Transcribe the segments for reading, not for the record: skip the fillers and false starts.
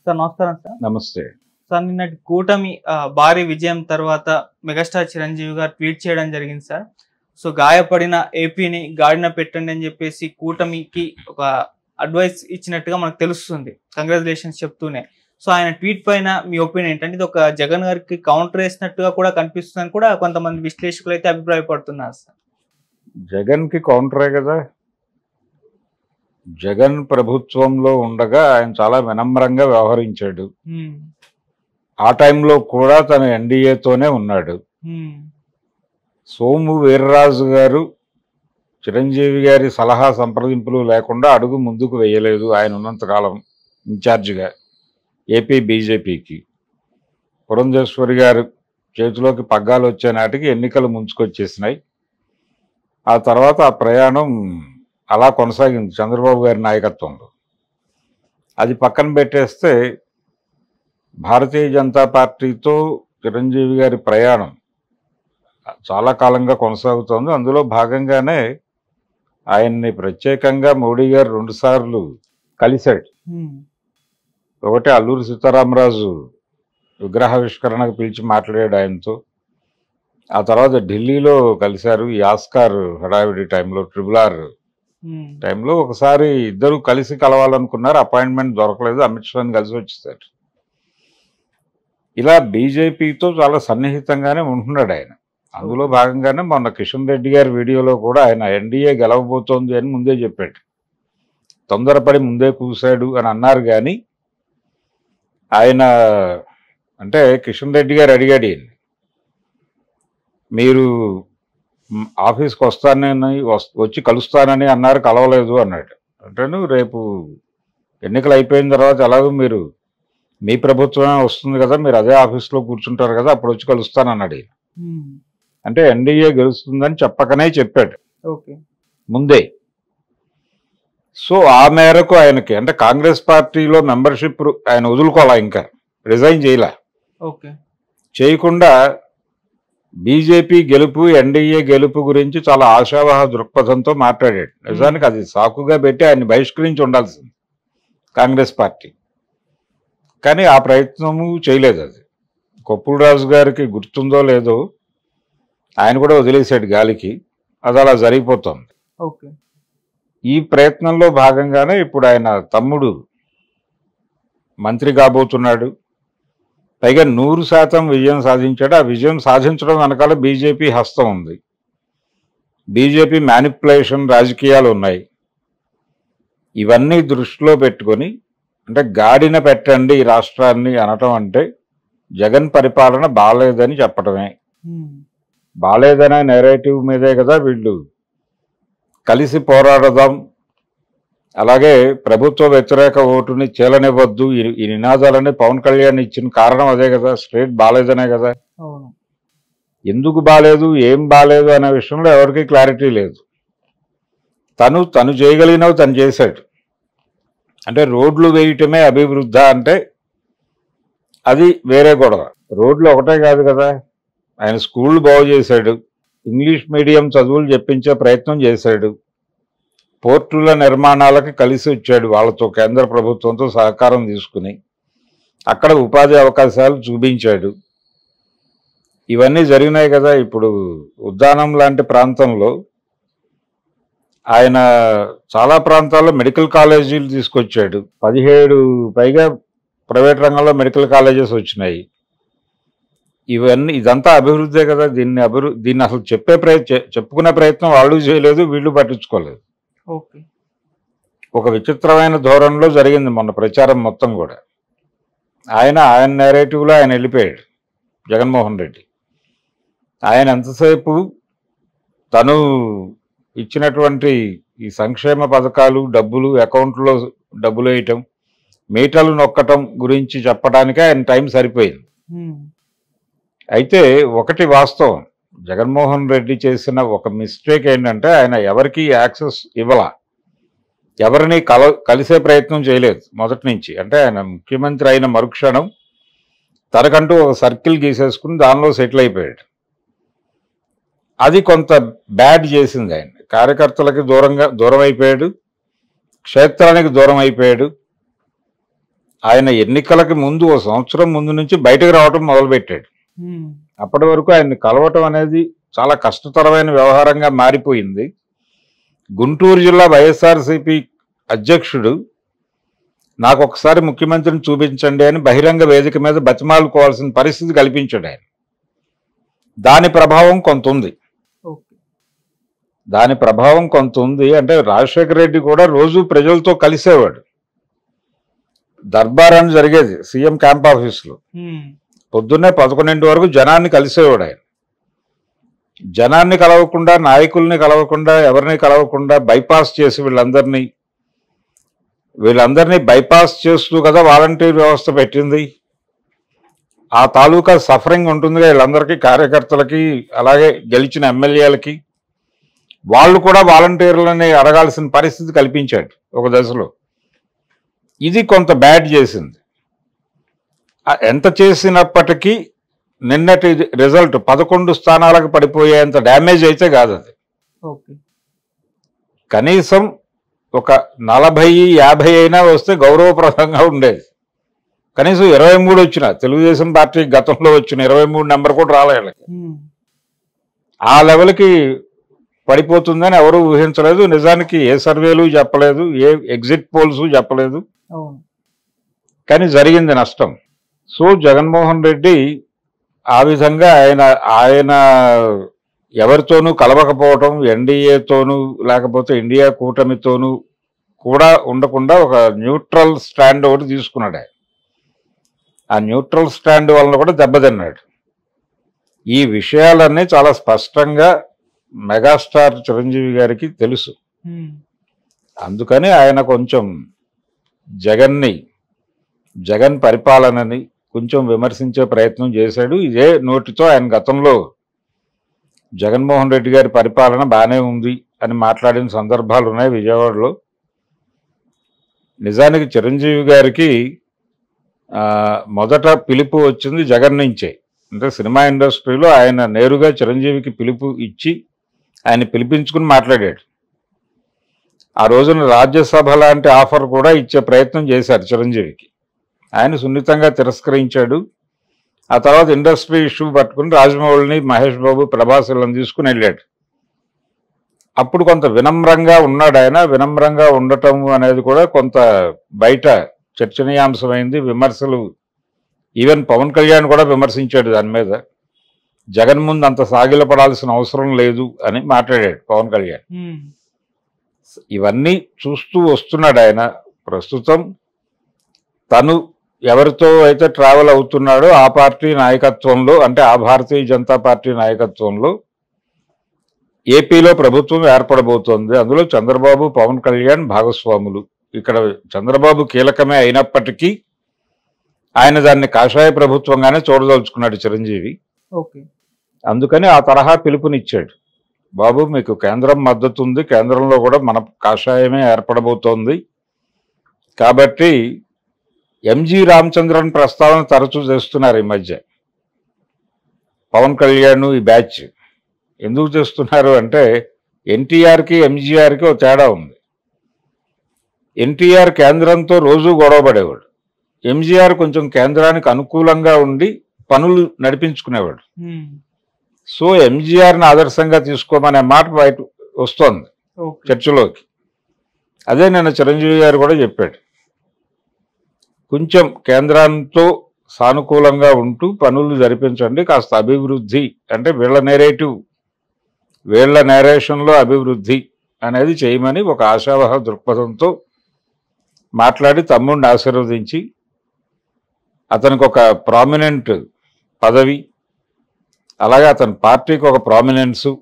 Sir నమస్కారం sir. నమస్తే. Sir నిన్నటి కూటమి భారీ విజయం తర్వాత మెగాస్టార్ చిరంజీవి గారు ట్వీట్ చేయడం జరిగింది సార్. సో గాయపడిన ఏపీని గాడిన పెట్టండి అని చెప్పేసి కూటమికి ఒక అడ్వైస్ ఇచ్చినట్టుగా మనకు తెలుస్తుంది, కంగ్రాచులేషన్స్ చెప్తూనే. సో ఆయన ట్వీట్ పైన మీ ఒపీనియన్ ఏంటంటే ఇది ఒక జగన్ గారికి కౌంటర్ వేసినట్టుగా కూడా కనిపిస్తుందని కూడా కొంతమంది విశ్లేషకులు అయితే అభిప్రాయపడుతున్నారు సార్. జగన్కి కౌంటరే కదా. జగన్ ప్రభుత్వంలో ఉండగా ఆయన చాలా వినమ్రంగా వ్యవహరించాడు. ఆ టైంలో కూడా తను ఎన్డీఏతోనే ఉన్నాడు. సోము వీర్రాజు గారు చిరంజీవి గారి సలహా సంప్రదింపులు లేకుండా అడుగు ముందుకు వేయలేదు ఆయన ఉన్నంతకాలం ఇన్ఛార్జిగా ఏపీ బీజేపీకి. పురంధేశ్వరి గారు చేతిలోకి పగ్గాలు వచ్చే నాటికి ఎన్నికలు ముంచుకొచ్చేసినాయి. ఆ తర్వాత ఆ ప్రయాణం అలా కొనసాగింది చంద్రబాబు గారి నాయకత్వంలో. అది పక్కన పెట్టేస్తే భారతీయ జనతా పార్టీతో చిరంజీవి గారి ప్రయాణం చాలా కాలంగా కొనసాగుతోంది. అందులో భాగంగానే ఆయన్ని ప్రత్యేకంగా మోడీ గారు 2 సార్లు కలిశాడు. ఒకటి అల్లూరి సీతారామరాజు విగ్రహావిష్కరణకు పిలిచి మాట్లాడాడు ఆయనతో. ఆ తర్వాత ఢిల్లీలో కలిశారు ఈ ఆస్కార్ హడావిడి టైంలో, RRR టైంలో ఒకసారి ఇద్దరు కలిసి కలవాలనుకున్నారు, అపాయింట్మెంట్ దొరకలేదు, అమిత్ షాని కలిసి వచ్చేసారు. ఇలా బీజేపీతో చాలా సన్నిహితంగానే ఉంటున్నాడు ఆయన. అందులో భాగంగానే మొన్న కిషన్ రెడ్డి గారి వీడియోలో కూడా ఆయన ఎన్డీఏ గెలవబోతోంది అని ముందే చెప్పాడు. తొందరపడి ముందే కూశాడు అని అన్నారు. కానీ ఆయన అంటే కిషన్ రెడ్డి గారు అడిగాడు ఈయన, మీరు ఆఫీస్కి వస్తానని వచ్చి కలుస్తానని అన్నారు, కలవలేదు అన్నాడు. అంటేను రేపు ఎన్నికలు అయిపోయిన తర్వాత ఎలాగో మీరు మీ ప్రభుత్వమే వస్తుంది కదా, మీరు అదే ఆఫీస్లో కూర్చుంటారు కదా, అప్పుడు వచ్చి కలుస్తానన్నాడు ఈయన. అంటే ఎన్డీఏ గెలుస్తుందని చెప్పకనే చెప్పాడు ముందే. సో ఆ మేరకు ఆయనకి అంటే కాంగ్రెస్ పార్టీలో మెంబర్షిప్ ఆయన వదులుకోవాలా, ఇంకా రిజైన్ చేయలే. చేయకుండా బీజేపీ గెలుపు, ఎన్డీఏ గెలుపు గురించి చాలా ఆశావహ దృక్పథంతో మాట్లాడాడు. నిజానికి అది సాకుగా పెట్టి ఆయన్ని బహిష్కరించి ఉండాల్సింది కాంగ్రెస్ పార్టీ. కానీ ఆ ప్రయత్నము చేయలేదు. అది కొప్పుల రాజు గారికి గుర్తుందో లేదో ఆయన కూడా వదిలేశాడు గాలికి. అది అలా జరిగిపోతుంది. ఈ ప్రయత్నంలో భాగంగానే ఇప్పుడు ఆయన తమ్ముడు మంత్రి కాబోతున్నాడు. పైగా 100% విజయం సాధించాడు. ఆ విజయం సాధించడం వెనకాల బీజేపీ హస్తం ఉంది. బీజేపీ మ్యానిపులేషన్ రాజకీయాలు ఉన్నాయి. ఇవన్నీ దృష్టిలో పెట్టుకొని అంటే గాడిన పెట్టండి ఈ రాష్ట్రాన్ని అనటం అంటే జగన్ పరిపాలన బాగాలేదని చెప్పడమే. బాగాలేదనే నెరేటివ్ మీదే కదా వీళ్ళు కలిసి పోరాడదాం, అలాగే ప్రభుత్వ వ్యతిరేక ఓటుని చీలనివ్వద్దు, ఈ నినాదాలని పవన్ కళ్యాణ్ ఇచ్చిన కారణం అదే కదా, స్ట్రేట్ బాగాలేదనే కదా. ఎందుకు బాగాలేదు, ఏం బాగాలేదు అనే విషయంలో ఎవరికి క్లారిటీ లేదు. తను చేయగలిగినవి తను చేశాడు. అంటే రోడ్లు వేయటమే అభివృద్ధి అంటే అది వేరే గొడవ. రోడ్లు ఒకటే కాదు కదా, ఆయన స్కూళ్ళు బాగు చేశాడు, ఇంగ్లీష్ మీడియం చదువులు చెప్పించే ప్రయత్నం చేశాడు, పోర్టుల నిర్మాణాలకి కలిసి వచ్చాడు, వాళ్ళతో కేంద్ర ప్రభుత్వంతో సహకారం తీసుకుని అక్కడ ఉపాధి అవకాశాలు చూపించాడు. ఇవన్నీ జరిగినాయి కదా. ఇప్పుడు ఉద్దానం లాంటి ప్రాంతంలో ఆయన చాలా ప్రాంతాల్లో మెడికల్ కాలేజీలు తీసుకొచ్చాడు. 17 పైగా ప్రైవేట్ రంగంలో మెడికల్ కాలేజెస్ వచ్చినాయి. ఇదంతా అభివృద్ధే కదా. దీన్ని అసలు చెప్పుకునే ప్రయత్నం వాళ్ళు చేయలేదు, వీళ్ళు పట్టించుకోలేదు. ఒక విచిత్రమైన ధోరణిలో జరిగింది మొన్న ప్రచారం మొత్తం కూడా. ఆయన నెరేటివ్లో ఆయన వెళ్ళిపోయాడు జగన్మోహన్ రెడ్డి. ఆయన ఎంతసేపు తను ఇచ్చినటువంటి ఈ సంక్షేమ పథకాలు, డబ్బులు, అకౌంట్లో డబ్బులు వేయటం, మీటర్లు నొక్కటం గురించి చెప్పడానికే ఆయన టైం సరిపోయింది. అయితే ఒకటి వాస్తవం, జగన్మోహన్ రెడ్డి చేసిన ఒక మిస్టేక్ ఏంటంటే ఆయన ఎవరికి యాక్సెస్ ఇవ్వాల, ఎవరిని కలిసే ప్రయత్నం చేయలేదు మొదటి నుంచి. అంటే ఆయన ముఖ్యమంత్రి అయిన మరుక్షణం తనకంటూ ఒక సర్కిల్ గీసేసుకుని దానిలో సెటిల్ అయిపోయాడు. అది కొంత బ్యాడ్ చేసింది ఆయన. కార్యకర్తలకి దూరం అయిపోయాడు, క్షేత్రానికి దూరం అయిపోయాడు. ఆయన ఎన్నికలకి ముందు ఓ సంవత్సరం ముందు నుంచి బయటకు రావటం మొదలుపెట్టాడు. అప్పటి వరకు ఆయన్ని కలవటం అనేది చాలా కష్టతరమైన వ్యవహారంగా మారిపోయింది. గుంటూరు జిల్లా వైఎస్ఆర్సీపీ అధ్యక్షుడు నాకు ఒకసారి ముఖ్యమంత్రిని చూపించండి అని బహిరంగ వేదిక మీద బతిమాలుకోవాల్సిన పరిస్థితి కల్పించాడు ఆయన. దాని ప్రభావం కొంత ఉంది. అంటే రాజశేఖర రెడ్డి కూడా రోజు ప్రజలతో కలిసేవాడు. దర్బార్ అని జరిగేది సీఎం క్యాంప్ ఆఫీసులో. పొద్దున్నే 11 వరకు జనాన్ని కలిసేవాడు ఆయన. జనాన్ని కలవకుండా, నాయకుల్ని కలవకుండా, ఎవరిని కలవకుండా బైపాస్ చేసి వీళ్ళందరినీ బైపాస్ చేస్తూ కదా వాలంటీర్ వ్యవస్థ పెట్టింది. ఆ తాలూకా సఫరింగ్ ఉంటుందిగా వీళ్ళందరికీ, కార్యకర్తలకి, అలాగే గెలిచిన ఎమ్మెల్యేలకి. వాళ్ళు కూడా వాలంటీర్లని అడగాల్సిన పరిస్థితి కల్పించాడు ఒక దశలో. ఇది కొంత బ్యాడ్ చేసింది. ఎంత చేసినప్పటికీ నిన్నటి రిజల్ట్ 11 స్థానాలకు పడిపోయేంత డ్యామేజ్ అయితే కాదు అది. కనీసం ఒక 40-50 అయినా వస్తే గౌరవప్రదంగా ఉండేది. కనీసం 23 వచ్చిన తెలుగుదేశం పార్టీ గతంలో వచ్చిన 23 నెంబర్ కూడా రాలేదు. ఆ లెవెల్కి పడిపోతుందని ఎవరు ఊహించలేదు. నిజానికి ఏ సర్వేలు చెప్పలేదు, ఏ ఎగ్జిట్ పోల్స్ చెప్పలేదు. కానీ జరిగింది నష్టం. సో జగన్మోహన్ రెడ్డి ఆ విధంగా ఆయన ఎవరితోనూ కలవకపోవటం, ఎన్డీఏతోనూ లేకపోతే ఇండియా కూటమితోనూ కూడా ఉండకుండా ఒక న్యూట్రల్ స్టాండ్ ఒకటి తీసుకున్నాడు ఆయన. ఆ న్యూట్రల్ స్టాండ్ వలన కూడా దెబ్బతిన్నాడు. ఈ విషయాలన్నీ చాలా స్పష్టంగా మెగాస్టార్ చిరంజీవి గారికి తెలుసు. అందుకని ఆయన కొంచెం జగన్ పరిపాలనని కొంచెం విమర్శించే ప్రయత్నం చేశాడు. ఇదే నోటితో ఆయన గతంలో జగన్మోహన్ రెడ్డి గారి పరిపాలన బాగానే ఉంది అని మాట్లాడిన సందర్భాలు ఉన్నాయి విజయవాడలో. నిజానికి చిరంజీవి గారికి మొదట పిలుపు వచ్చింది జగన్ నుంచే. అంటే సినిమా ఇండస్ట్రీలో ఆయన నేరుగా చిరంజీవికి పిలుపు ఇచ్చి ఆయన పిలిపించుకుని మాట్లాడాడు. ఆ రోజున రాజ్యసభ లాంటి ఆఫర్ కూడా ఇచ్చే ప్రయత్నం చేశారు చిరంజీవికి. ఆయన సున్నితంగా తిరస్కరించాడు. ఆ తర్వాత ఇండస్ట్రీ ఇష్యూ పట్టుకుని రాజమౌళిని, మహేష్ బాబు, ప్రభాస్లను తీసుకుని వెళ్ళాడు. అప్పుడు కొంత వినమ్రంగా ఉన్నాడు ఆయన. వినమ్రంగా ఉండటం అనేది కూడా కొంత బయట చర్చనీయాంశమైంది. విమర్శలు, ఈవెన్ పవన్ కళ్యాణ్ కూడా విమర్శించాడు దాని మీద. జగన్ ముందు అంత సాగిలపడాల్సిన అవసరం లేదు అని మాట్లాడాడు పవన్ కళ్యాణ్. ఇవన్నీ చూస్తూ వస్తున్నాడు ఆయన. ప్రస్తుతం తను ఎవరితో అయితే ట్రావెల్ అవుతున్నాడో ఆ పార్టీ నాయకత్వంలో, అంటే ఆ భారతీయ జనతా పార్టీ నాయకత్వంలో ఏపీలో ప్రభుత్వం ఏర్పడబోతోంది. అందులో చంద్రబాబు, పవన్ కళ్యాణ్ భాగస్వాములు. ఇక్కడ చంద్రబాబు కీలకమే అయినప్పటికీ ఆయన దాన్ని కాషాయ ప్రభుత్వంగానే చూడదలుచుకున్నాడు చిరంజీవి. అందుకని ఆ తరహా పిలుపునిచ్చాడు. బాబు, మీకు కేంద్రం మద్దతు ఉంది, కేంద్రంలో కూడా మన కాషాయమే ఏర్పడబోతోంది. కాబట్టి ఎంజి రామచంద్రన్ ప్రస్తావన తరచూ చేస్తున్నారు ఈ మధ్య. పవన్ కళ్యాణ్ ఈ బ్యాచ్ ఎందుకు చేస్తున్నారు అంటే ఎన్టీఆర్కి ఎంజీఆర్కి ఒక తేడా ఉంది. ఎన్టీఆర్ కేంద్రంతో రోజు గొడవపడేవాడు. ఎంజీఆర్ కొంచెం కేంద్రానికి అనుకూలంగా ఉండి పనులు నడిపించుకునేవాడు. సో ఎంజీఆర్ని ఆదర్శంగా తీసుకోమనే మాట బయట వస్తోంది చర్చలోకి. అదే నిన్న చిరంజీవి గారు కూడా చెప్పాడు. కొంచెం కేంద్రంతో సానుకూలంగా ఉంటూ పనులు జరిపించండి, కాస్త అభివృద్ధి అంటే వీళ్ళ నేరేషన్లో అభివృద్ధి అనేది చేయమని ఒక ఆశావహ దృక్పథంతో మాట్లాడి తమ్ముడిని ఆశీర్వదించి అతనికి ఒక ప్రామినెంట్ పదవి, అలాగే అతని పార్టీకి ఒక ప్రామినెన్సు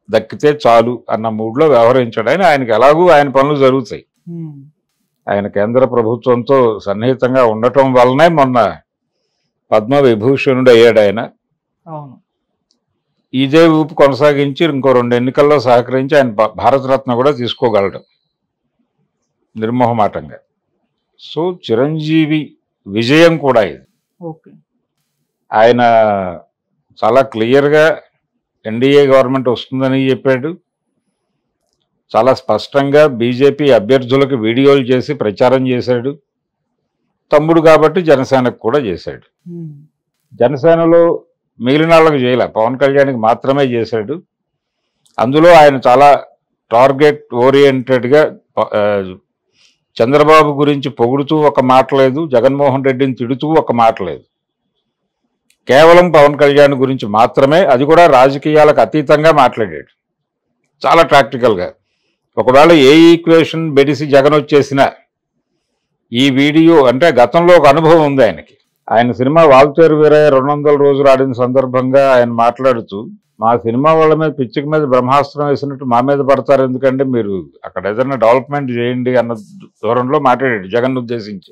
దక్కితే చాలు అన్న మూడ్లో వ్యవహరించాడు ఆయన. ఆయనకి ఎలాగూ ఆయన పనులు జరుగుతాయి. ఆయన కేంద్ర ప్రభుత్వంతో సన్నిహితంగా ఉండటం వల్లనే మొన్న పద్మ విభూషణుడు అయ్యాడు ఆయన. ఇదే ఊపు కొనసాగించి ఇంకో 2 ఎన్నికల్లో సహకరించి ఆయన భారతరత్న కూడా తీసుకోగలడు నిర్మోహమాటంగా. సో చిరంజీవి విజయం కూడా ఇది. ఆయన చాలా క్లియర్గా ఎన్డీఏ గవర్నమెంట్ వస్తుందని చెప్పాడు. చాలా స్పష్టంగా బీజేపీ అభ్యర్థులకు వీడియోలు చేసి ప్రచారం చేశాడు. తమ్ముడు కాబట్టి జనసేనకు కూడా చేశాడు. జనసేనలో మిగిలిన వాళ్ళకి చేయలే, పవన్ కళ్యాణ్కి మాత్రమే చేశాడు. అందులో ఆయన చాలా టార్గెట్ ఓరియంటెడ్గా చంద్రబాబు గురించి పొగుడుతూ ఒక మాట లేదు, జగన్మోహన్ రెడ్డిని తిడుతూ ఒక మాట లేదు. కేవలం పవన్ కళ్యాణ్ గురించి మాత్రమే, అది కూడా రాజకీయాలకు అతీతంగా మాట్లాడాడు చాలా ప్రాక్టికల్గా. ఒకవేళ ఏ ఈక్వేషన్ బెడిసి జగన్ వచ్చేసినా ఈ వీడియో అంటే గతంలో ఒక అనుభవం ఉంది ఆయనకి. ఆయన సినిమా వాల్తేరు వీరయ్య 200 రోజులు ఆడిన సందర్భంగా ఆయన మాట్లాడుతూ, మా సినిమా వాళ్ళ మీద పిచ్చికి మీద బ్రహ్మాస్త్రం వేసినట్టు మా మీద పడతారు ఎందుకంటే, మీరు అక్కడ ఏదైనా డెవలప్మెంట్ చేయండి అన్న దూరంలో మాట్లాడాడు జగన్ ఉద్దేశించి.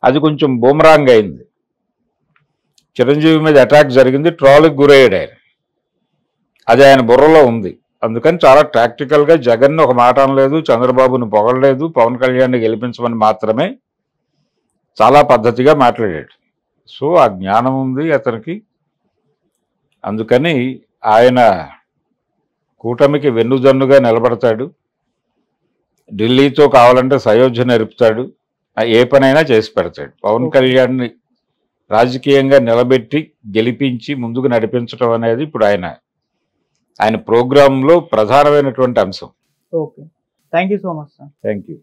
అది కొంచెం బూమరాంగ్ అయింది. చిరంజీవి మీద అటాక్ జరిగింది, ట్రాల్కి గురయ్యాడు ఆయన. అది ఆయన బుర్రలో ఉంది. అందుకని చాలా ప్రాక్టికల్గా జగన్ ఒక మాట అనలేదు, చంద్రబాబును పొగడలేదు, పవన్ కళ్యాణ్ని గెలిపించమని మాత్రమే చాలా పద్ధతిగా మాట్లాడాడు. సో ఆ జ్ఞానం ఉంది అతనికి. అందుకని ఆయన కూటమికి వెన్నుదన్నుగా నిలబడతాడు. ఢిల్లీతో కావాలంటే సయోధ్య నెరుపుతాడు, ఏ పనైనా చేసి పెడతాడు. పవన్ కళ్యాణ్ని రాజకీయంగా నిలబెట్టి గెలిపించి ముందుకు నడిపించడం అనేది ఇప్పుడు ఆయన ప్రోగ్రాంలో ప్రధానమైనటువంటి అంశం. Okay, thank you so much sir. Thank you.